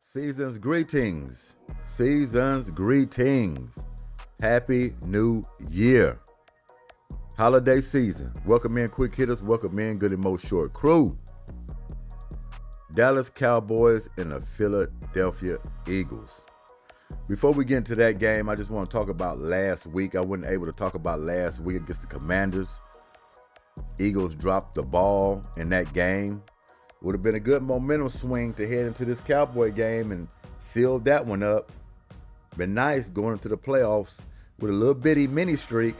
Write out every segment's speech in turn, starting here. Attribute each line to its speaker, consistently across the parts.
Speaker 1: Season's greetings. Season's greetings. Happy New Year. Holiday season. Welcome in, quick hitters. Welcome in, Goodymo short crew. Dallas Cowboys and the Philadelphia Eagles. Before we get into that game, I just want to talk about last week. I wasn't able to talk about last week against the Commanders. Eagles dropped the ball in that game. Would have been a good momentum swing to head into this Cowboy game and seal that one up. Been nice going into the playoffs with a little bitty mini streak.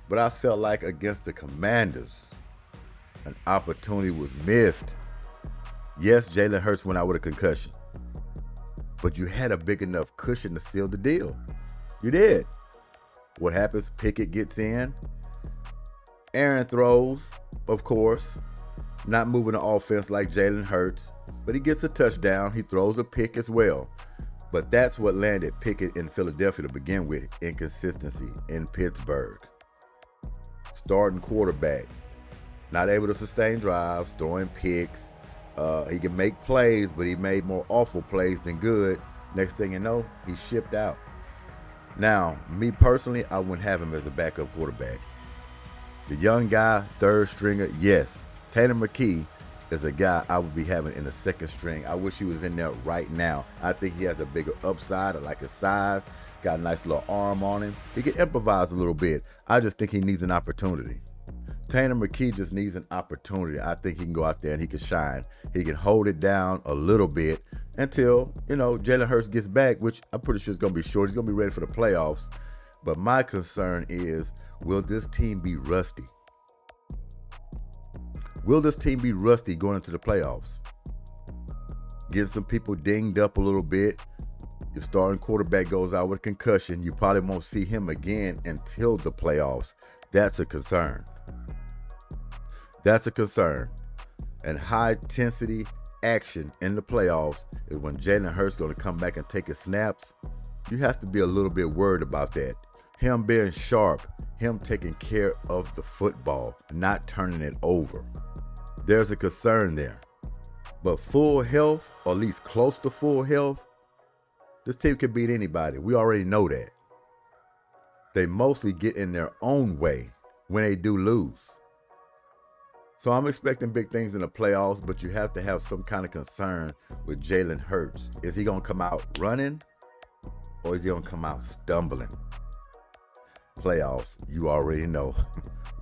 Speaker 1: But I felt like against the Commanders, an opportunity was missed. Yes, Jalen Hurts went out with a concussion. But you had a big enough cushion to seal the deal. You did. What happens? Pickett gets in. Aaron throws, of course. Not moving the offense like Jalen Hurts, but he gets a touchdown. He throws a pick as well. But that's what landed Pickett in Philadelphia to begin with, inconsistency in Pittsburgh. Starting quarterback, not able to sustain drives, throwing picks. He can make plays, but he made more awful plays than good. Next thing you know, he's shipped out. Now, me personally, I wouldn't have him as a backup quarterback. The young guy, third stringer, yes. Tanner McKee is a guy I would be having in the second string. I wish he was in there right now. I think he has a bigger upside. I like his size. Got a nice little arm on him. He can improvise a little bit. I just think he needs an opportunity. Tanner McKee just needs an opportunity. I think he can go out there and he can shine. He can hold it down a little bit until, Jalen Hurts gets back, which I'm pretty sure is going to be short. He's going to be ready for the playoffs. But my concern is, will this team be rusty? Will this team be rusty going into the playoffs? Getting some people dinged up a little bit. Your starting quarterback goes out with a concussion. You probably won't see him again until the playoffs. That's a concern. That's a concern. And high-intensity action in the playoffs is when Jalen Hurts is going to come back and take his snaps. You have to be a little bit worried about that. Him being sharp, him taking care of the football, not turning it over. There's a concern there. But full health, or at least close to full health, this team can beat anybody. We already know that. They mostly get in their own way when they do lose. So I'm expecting big things in the playoffs, but you have to have some kind of concern with Jalen Hurts. Is he going to come out running, or is he going to come out stumbling? Playoffs, you already know.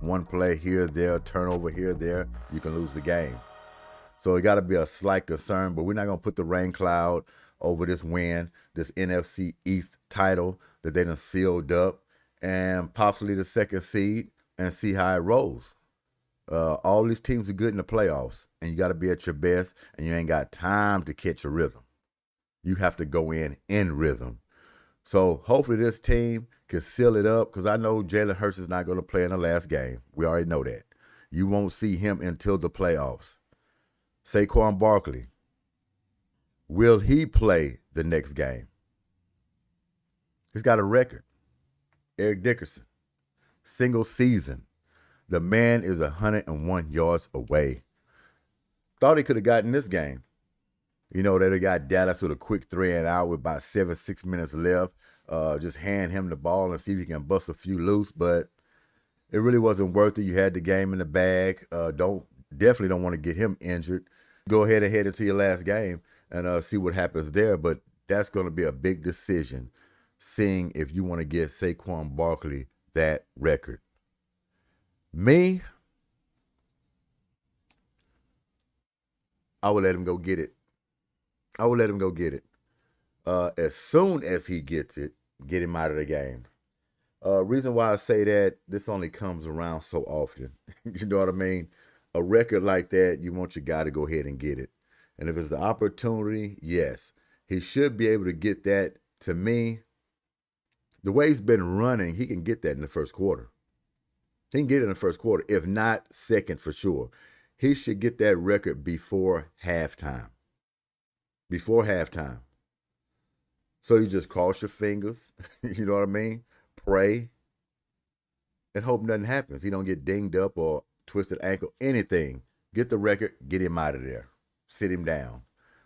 Speaker 1: One play here, there, turnover here, there, you can lose the game. So it got to be a slight concern, but we're not going to put the rain cloud over this win, this NFC East title that they done sealed up, and possibly the second seed, and see how it rolls. All these teams are good in the playoffs, and you got to be at your best, and you ain't got time to catch a rhythm. You have to go in rhythm. So hopefully this team can seal it up, because I know Jalen Hurts is not going to play in the last game. We already know that. You won't see him until the playoffs. Saquon Barkley, will he play the next game? He's got a record. Eric Dickerson, single season. The man is 101 yards away. Thought he could have gotten this game. They got Dallas with a quick 3 and out with about 6 minutes left. Just hand him the ball and see if he can bust a few loose, but it really wasn't worth it. You had the game in the bag. Definitely don't want to get him injured. Go ahead and head into your last game and see what happens there, but that's going to be a big decision, seeing if you want to get Saquon Barkley that record. Me, I would let him go get it. As soon as he gets it, get him out of the game. Reason why I say that, this only comes around so often. You know what I mean? A record like that, you want your guy to go ahead and get it. And if it's an opportunity, yes. He should be able to get that. To me, the way he's been running, he can get that in the first quarter. He can get it in the first quarter, if not second for sure. He should get that record before halftime. So you just cross your fingers, you know what I mean? Pray, and hope nothing happens. He don't get dinged up or twisted ankle, anything. Get the record, get him out of there. Sit him down.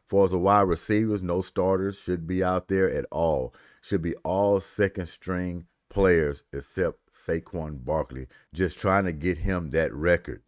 Speaker 1: For as a wide receivers, no starters should be out there at all. Should be all second string players except Saquon Barkley, just trying to get him that record.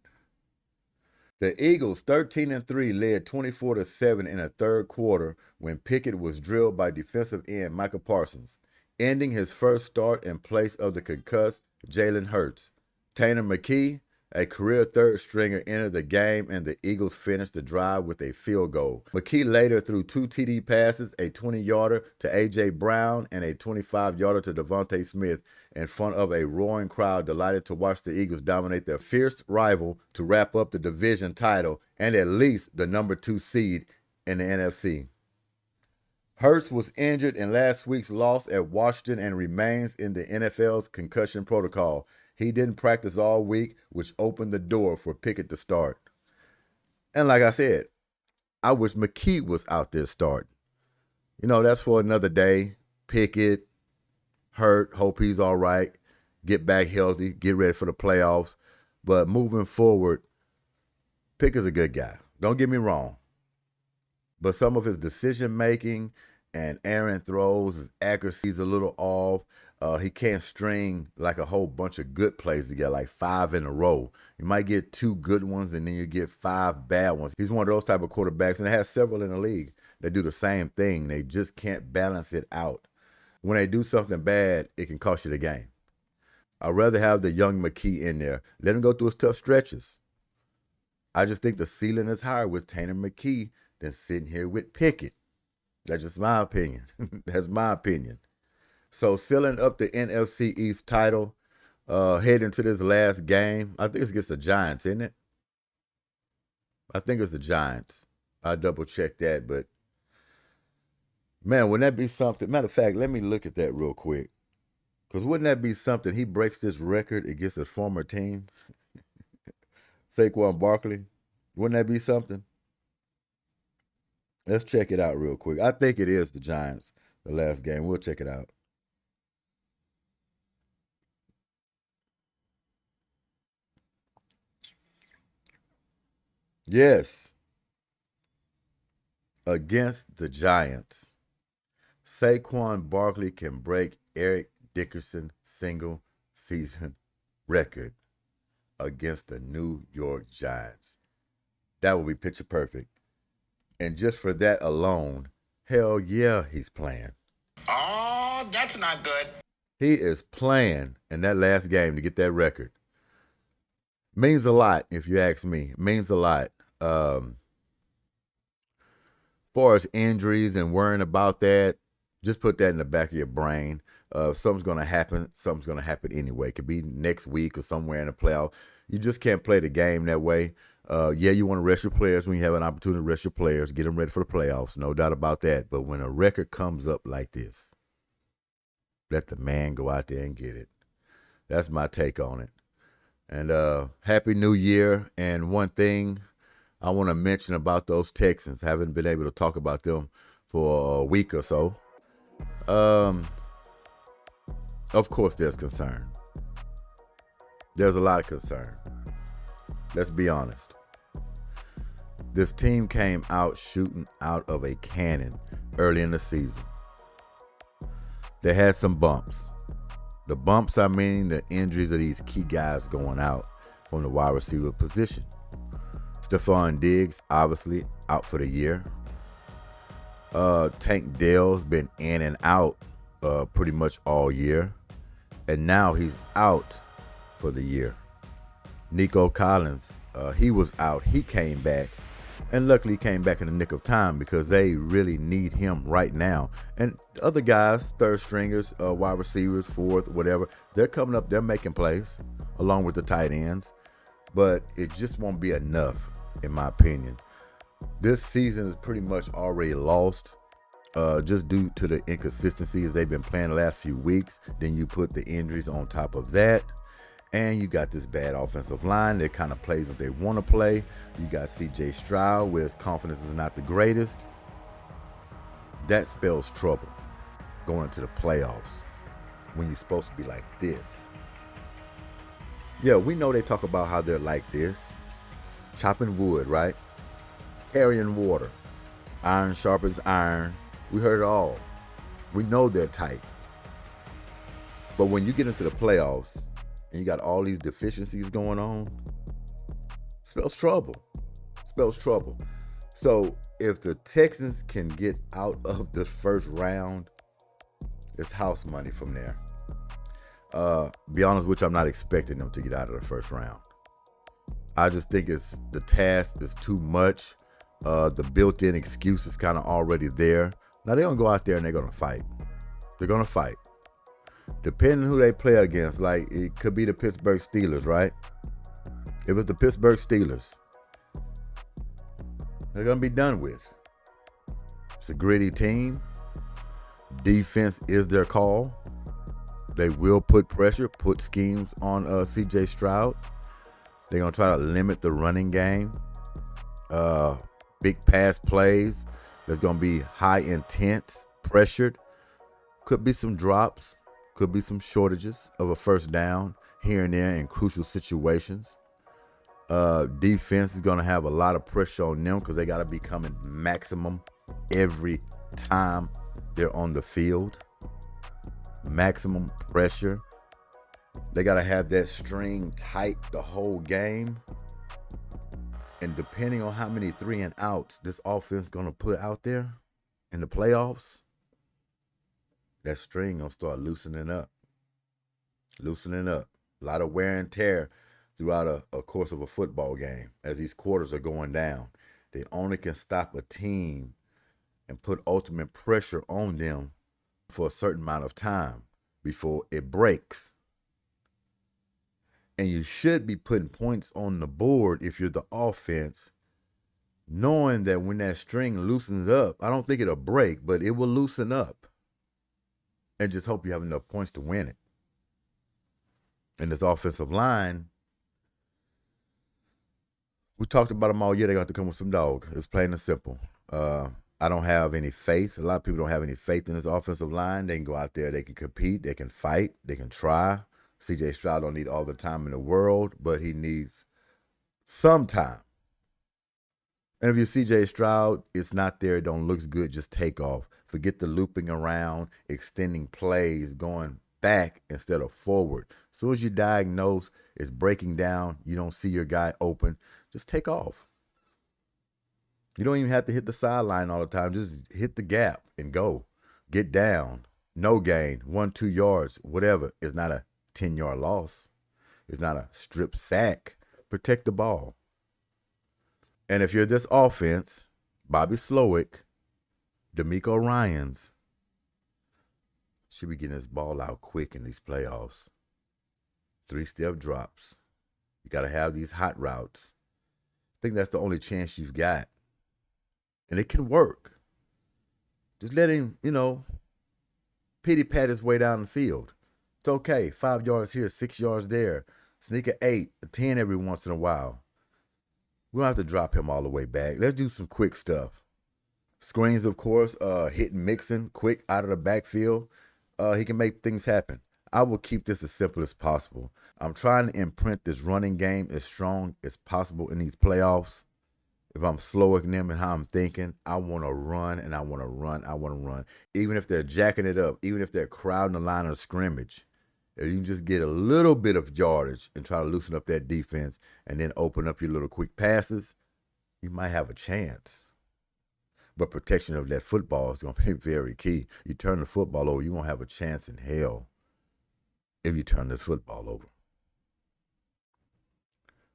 Speaker 1: The Eagles, 13-3, led 24-7 in the third quarter when Pickett was drilled by defensive end Michael Parsons, ending his first start in place of the concussed Jalen Hurts. Tanner McKee, a career third stringer, entered the game, and the Eagles finished the drive with a field goal. McKee later threw 2 TD passes, a 20-yarder to A.J. Brown and a 25-yarder to Devontae Smith, in front of a roaring crowd delighted to watch the Eagles dominate their fierce rival to wrap up the division title and at least the number 2 seed in the NFC. Hurts was injured in last week's loss at Washington and remains in the NFL's concussion protocol. He didn't practice all week, which opened the door for Pickett to start. And like I said, I wish McKee was out there starting. You know, that's for another day. Pickett, hurt, hope he's all right. Get back healthy, get ready for the playoffs. But moving forward, Pickett's a good guy. Don't get me wrong. But some of his decision-making and errant throws, his accuracy is a little off. He can't string like a whole bunch of good plays together, like 5 in a row. You might get 2 good ones and then you get 5 bad ones. He's one of those type of quarterbacks, and it has several in the league that do the same thing. They just can't balance it out. When they do something bad, it can cost you the game. I'd rather have the young McKee in there. Let him go through his tough stretches. I just think the ceiling is higher with Tanner McKee than sitting here with Pickett. That's just my opinion. That's my opinion. So sealing up the NFC East title, heading to this last game. I think it's against the Giants, isn't it? I think it's the Giants. I double check that, but man, wouldn't that be something? Matter of fact, let me look at that real quick. Because wouldn't that be something? He breaks this record against his former team, Saquon Barkley. Wouldn't that be something? Let's check it out real quick. I think it is the Giants, the last game. We'll check it out. Yes, against the Giants. Saquon Barkley can break Eric Dickerson single season record against the New York Giants. That would be picture perfect. And just for that alone, hell yeah, he's playing.
Speaker 2: Oh, that's not good.
Speaker 1: He is playing in that last game to get that record. Means a lot, if you ask me. Means a lot. Far as injuries and worrying about that, just put that in the back of your brain. Something's going to happen. Something's going to happen anyway. It could be next week or somewhere in the playoff. You just can't play the game that way. Yeah, you want to rest your players when you have an opportunity to rest your players, get them ready for the playoffs. No doubt about that. But when a record comes up like this, let the man go out there and get it. That's my take on it. And Happy New Year. And one thing I want to mention about those Texans. I haven't been able to talk about them for a week or so. Of course, there's concern. There's a lot of concern. Let's be honest. This team came out shooting out of a cannon early in the season. They had some bumps. The bumps, I mean the injuries of these key guys going out from the wide receiver position. Stephon Diggs, obviously, out for the year. Tank Dell's been in and out pretty much all year. And now he's out for the year. Nico Collins, he was out. He came back. And luckily came back in the nick of time because they really need him right now. And other guys, third stringers, wide receivers, fourth, whatever, they're coming up, they're making plays along with the tight ends. But it just won't be enough, in my opinion. This season is pretty much already lost just due to the inconsistencies they've been playing the last few weeks. Then you put the injuries on top of that. And you got this bad offensive line that kind of plays what they want to play. You got C.J. Stroud, where his confidence is not the greatest. That spells trouble going into the playoffs when you're supposed to be like this. Yeah, we know they talk about how they're like this. Chopping wood, right? Carrying water. Iron sharpens iron. We heard it all. We know they're tight. But when you get into the playoffs and you got all these deficiencies going on, spells trouble. Spells trouble. So if the Texans can get out of the first round, it's house money from there. Be honest with you, I'm not expecting them to get out of the first round. I just think it's the task is too much. The built-in excuse is kind of already there. Now they're gonna go out there and they're gonna fight. They're gonna fight. Depending on who they play against, like it could be the Pittsburgh Steelers, right? If it's the Pittsburgh Steelers, they're gonna be done with. It's a gritty team. Defense is their call. They will put pressure, put schemes on C.J. Stroud. They're going to try to limit the running game. Big pass plays. There's going to be high intense, pressured. Could be some drops. Could be some shortages of a first down here and there in crucial situations. Defense is going to have a lot of pressure on them because they got to be coming maximum every time they're on the field. Maximum pressure. They got to have that string tight the whole game. And depending on how many 3 and outs this offense is going to put out there in the playoffs, that string going to start loosening up. Loosening up. A lot of wear and tear throughout a course of a football game as these quarters are going down. They only can stop a team and put ultimate pressure on them for a certain amount of time before it breaks. And you should be putting points on the board if you're the offense, knowing that when that string loosens up, I don't think it'll break, but it will loosen up. And just hope you have enough points to win it. And this offensive line, we talked about them all year. They're going to have to come with some dog. It's plain and simple. I don't have any faith. A lot of people don't have any faith in this offensive line. They can go out there. They can compete. They can fight. They can try. C.J. Stroud don't need all the time in the world, but he needs some time. And if you're C.J. Stroud, it's not there. It don't look good. Just take off. Forget the looping around, extending plays, going back instead of forward. As soon as you diagnose it's breaking down, you don't see your guy open, just take off. You don't even have to hit the sideline all the time. Just hit the gap and go. Get down. No gain. 1-2 yards. Whatever. It's not a 10-yard loss. It's not a strip sack. Protect the ball. And if you're this offense, Bobby Slowick, D'Amico Ryans should be getting this ball out quick in these playoffs. 3-step drops. You got to have these hot routes. I think that's the only chance you've got. And it can work. Just let him, pity pat his way down the field. It's okay. 5 yards here, 6 yards there. Sneak an 8, a 10 every once in a while. We don't have to drop him all the way back. Let's do some quick stuff. Screens, of course, hitting Mixon quick out of the backfield. He can make things happen. I will keep this as simple as possible. I'm trying to imprint this running game as strong as possible in these playoffs. If I'm slower than them and how I'm thinking, I want to run and I want to run. I want to run. Even if they're jacking it up, even if they're crowding the line of scrimmage, if you can just get a little bit of yardage and try to loosen up that defense and then open up your little quick passes, you might have a chance. But protection of that football is going to be very key. You turn the football over, you won't have a chance in hell if you turn this football over.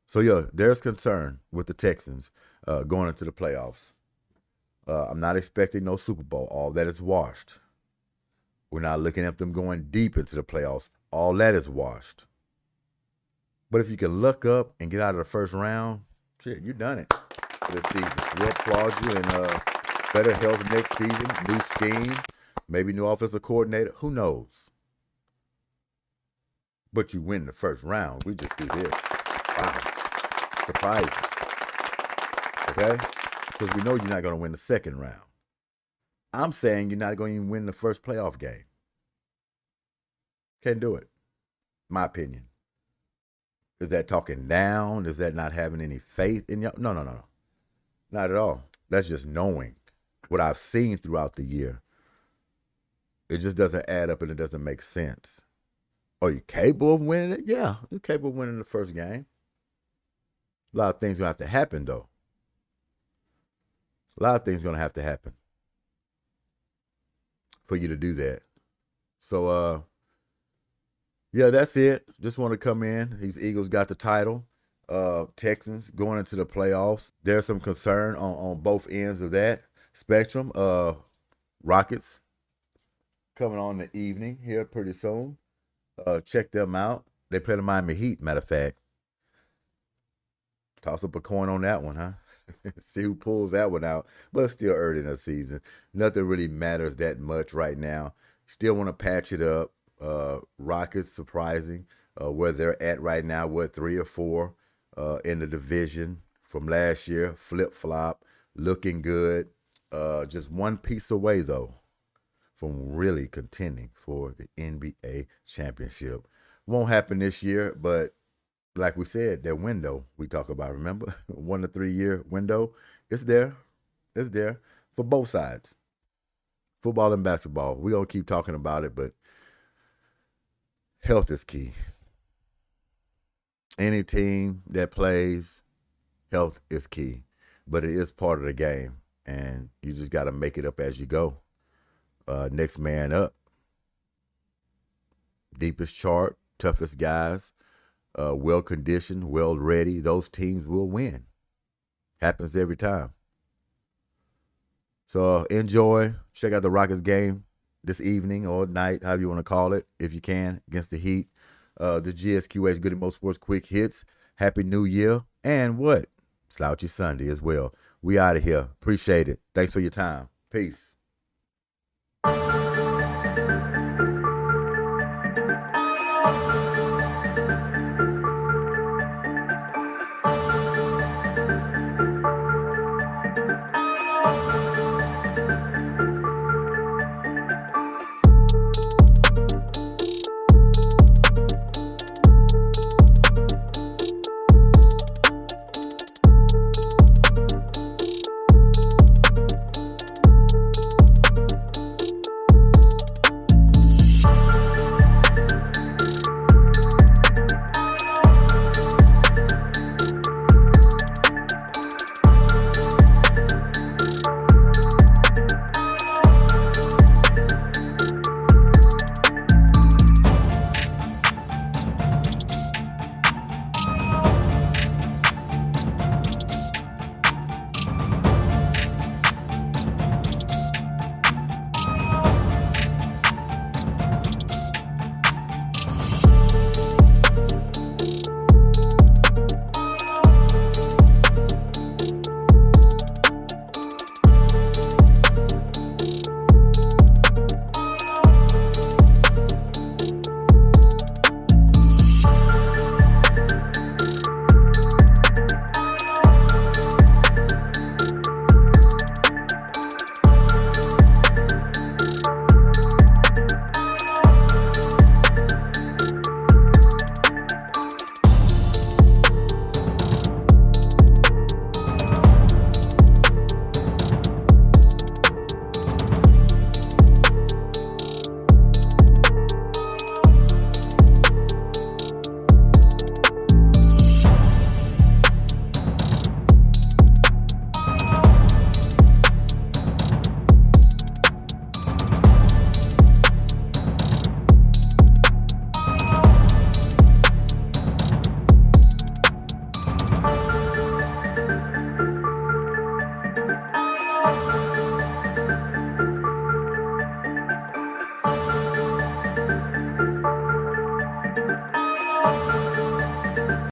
Speaker 1: So, yeah, there's concern with the Texans going into the playoffs. I'm not expecting no Super Bowl. All that is washed. We're not looking at them going deep into the playoffs. All that is washed. But if you can luck up and get out of the first round, shit, you done it for this season. We'll applaud you and better health next season, new scheme, maybe new offensive coordinator. Who knows? But you win the first round. We just do this. Wow. Surprising. Okay? Because we know you're not going to win the second round. I'm saying you're not going to even win the first playoff game. Can't do it. My opinion. Is that talking down? Is that not having any faith in y'all? No. Not at all. That's just knowing. what I've seen throughout the year, it just doesn't add up and it doesn't make sense. Are you capable of winning it? Yeah, you're capable of winning the first game. A lot of things gonna have to happen though. A lot of things gonna have to happen for you to do that. So yeah, that's it. Just want to come in. These Eagles got the title. Texans going into the playoffs. There's some concern on both ends of that spectrum. Rockets coming on the evening here pretty soon. Check them out. They play the Miami Heat, matter of fact. Toss up a coin on that one, huh? See who pulls that one out. But it's still early in the season. Nothing really matters that much right now. Still want to patch it up. Rockets surprising where they're at right now. What, 3 or 4 in the division from last year. Flip flop, looking good. Just one piece away though from really contending for the NBA championship. Won't happen this year, but like we said, that window we talk about, remember? 1 to 3 year window. It's there. It's there for both sides. Football and basketball. We're going to keep talking about it, but health is key. Any team that plays, health is key. But it is part of the game, and you just got to make it up as you go. Next man up. Deepest chart, toughest guys, well conditioned, well ready. Those teams will win. Happens every time. So enjoy. Check out the Rockets game this evening or night, however you want to call it, if you can, against the Heat. The G.S.Q.H. Goodymo Sports Quick Hits. Happy New Year. And what? Slouchy Sunday as well. We out of here. Appreciate it. Thanks for your time. Peace.